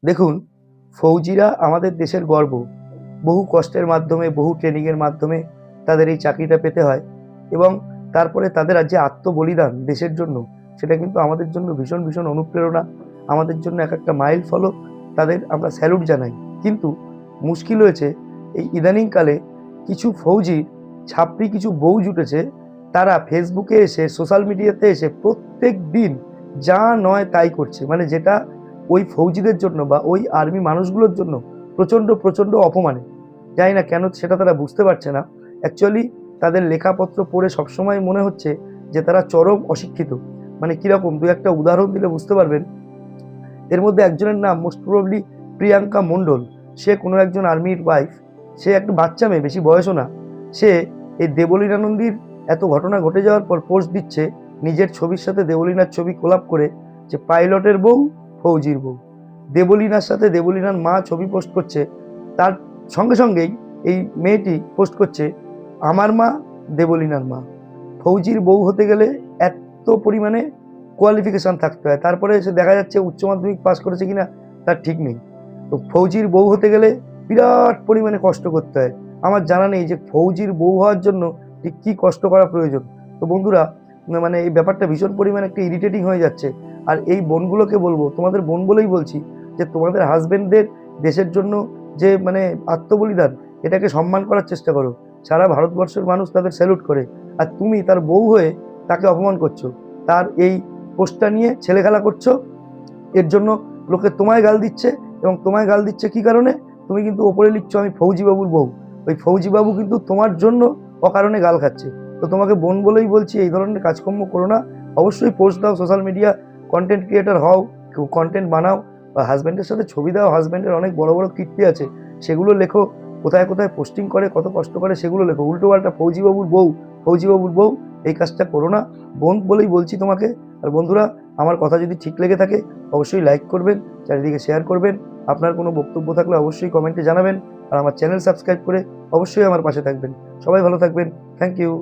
দেখুন, ফৌজিরা আমাদের দেশের গর্ব। বহু কষ্টের মাধ্যমে, বহু ট্রেনিংয়ের মাধ্যমে তাদের এই চাকরিটা পেতে হয় এবং তারপরে তাদের যে আত্মবলিদান দেশের জন্য, সেটা কিন্তু আমাদের জন্য ভীষণ, ভীষণ অনুপ্রেরণা। আমাদের জন্য একটা মাইল ফলক। তাদের আমরা স্যালুট জানাই। কিন্তু মুশকিল হয়েছে এই ইদানিংকালে কিছু ফৌজির ছাপরি কিছু বউ জুটেছে, তারা ফেসবুকে এসে, সোশ্যাল মিডিয়াতে এসে প্রত্যেক দিন যা নয় তাই করছে। মানে যেটা ওই ফৌজিদের জন্য বা ওই আর্মি মানুষগুলোর জন্য প্রচণ্ড প্রচণ্ড অপমানে। জানি না কেন সেটা তারা বুঝতে পারছে না। অ্যাকচুয়ালি তাদের লেখাপত্র পড়ে সবসময় মনে হচ্ছে যে তারা চরম অশিক্ষিত। মানে কীরকম, দু একটা উদাহরণ দিলে বুঝতে পারবেন। এর মধ্যে একজনের নাম মোস্ট প্রবাবলি প্রিয়াঙ্কা মণ্ডল। সে কোনো একজন আর্মির ওয়াইফ। সে একটা বাচ্চা মেয়ে, বেশি বয়সও না। সে এই দেবলীনা নন্দীর এত ঘটনা ঘটে যাওয়ার পর পোস্ট দিচ্ছে নিজের ছবির সাথে দেবলীনার ছবি কোলাপ করে, যে পাইলটের বউ, ফৌজির বউ। দেবলীনার সাথে দেবলীনার মা ছবি পোস্ট করছে। তার সঙ্গে সঙ্গেই এই মেয়েটি পোস্ট করছে, আমার মা দেবলীনার মা। ফৌজির বউ হতে গেলে এত পরিমাণে কোয়ালিফিকেশান থাকতে হয়। তারপরে এসে দেখা যাচ্ছে উচ্চ মাধ্যমিক পাস করেছে কিনা তার ঠিক নেই। তো ফৌজির বউ হতে গেলে বিরাট পরিমাণে কষ্ট করতে হয়। আমার জানা নেই যে ফৌজির বউ হওয়ার জন্য ঠিক কী কষ্ট করা প্রয়োজন। তো বন্ধুরা, মানে এই ব্যাপারটা ভীষণ পরিমাণে একটা ইরিটেটিং হয়ে যাচ্ছে। আর এই বোনগুলোকে বলবো, তোমাদের বোন বলেই বলছি, যে তোমাদের হাজবেন্ডদের দেশের জন্য যে মানে আত্মবলিদান, এটাকে সম্মান করার চেষ্টা করো। সারা ভারতবর্ষের মানুষ তাদের স্যালুট করে, আর তুমি তার বউ হয়ে তাকে অপমান করছো। তার এই পোস্টটা নিয়ে ছেলে খেলা করছো। এর জন্য লোকে তোমায় গাল দিচ্ছে, এবং তোমায় গাল দিচ্ছে কী কারণে? তুমি কিন্তু ওপরে লিখছো আমি ফৌজিবাবুর বউ। ওই ফৌজিবাবু কিন্তু তোমার জন্য অকারণে গাল খাচ্ছে। তো তোমাকে বোন বলেই বলছি, এই ধরনের কাজকর্ম করো না। অবশ্যই পোস্ট দাও, সোশ্যাল মিডিয়া কন্টেন্ট ক্রিয়েটার হও, কন্টেন্ট বানাও, বা হাজব্যান্ডের সাথে ছবি দাও। হাজব্যান্ডের অনেক বড় বড় কীর্তি আছে, সেগুলো লেখো। কোথায় কোথায় পোস্টিং করে, কত কষ্ট করে, সেগুলো লেখো। উল্টো পাল্টা ফৌজিবাবুর বউ, ফৌজিবাবুর বউ, এই কাজটা করো না। বোন বলেই বলছি তোমাকে। আর বন্ধুরা, আমার কথা যদি ঠিক লেগে থাকে অবশ্যই লাইক করবেন, চারিদিকে শেয়ার করবেন। আপনার কোনো বক্তব্য থাকলে অবশ্যই কমেন্টে জানাবেন। আর আমার চ্যানেল সাবস্ক্রাইব করে অবশ্যই আমার পাশে থাকবেন। সবাই ভালো থাকবেন। Thank you.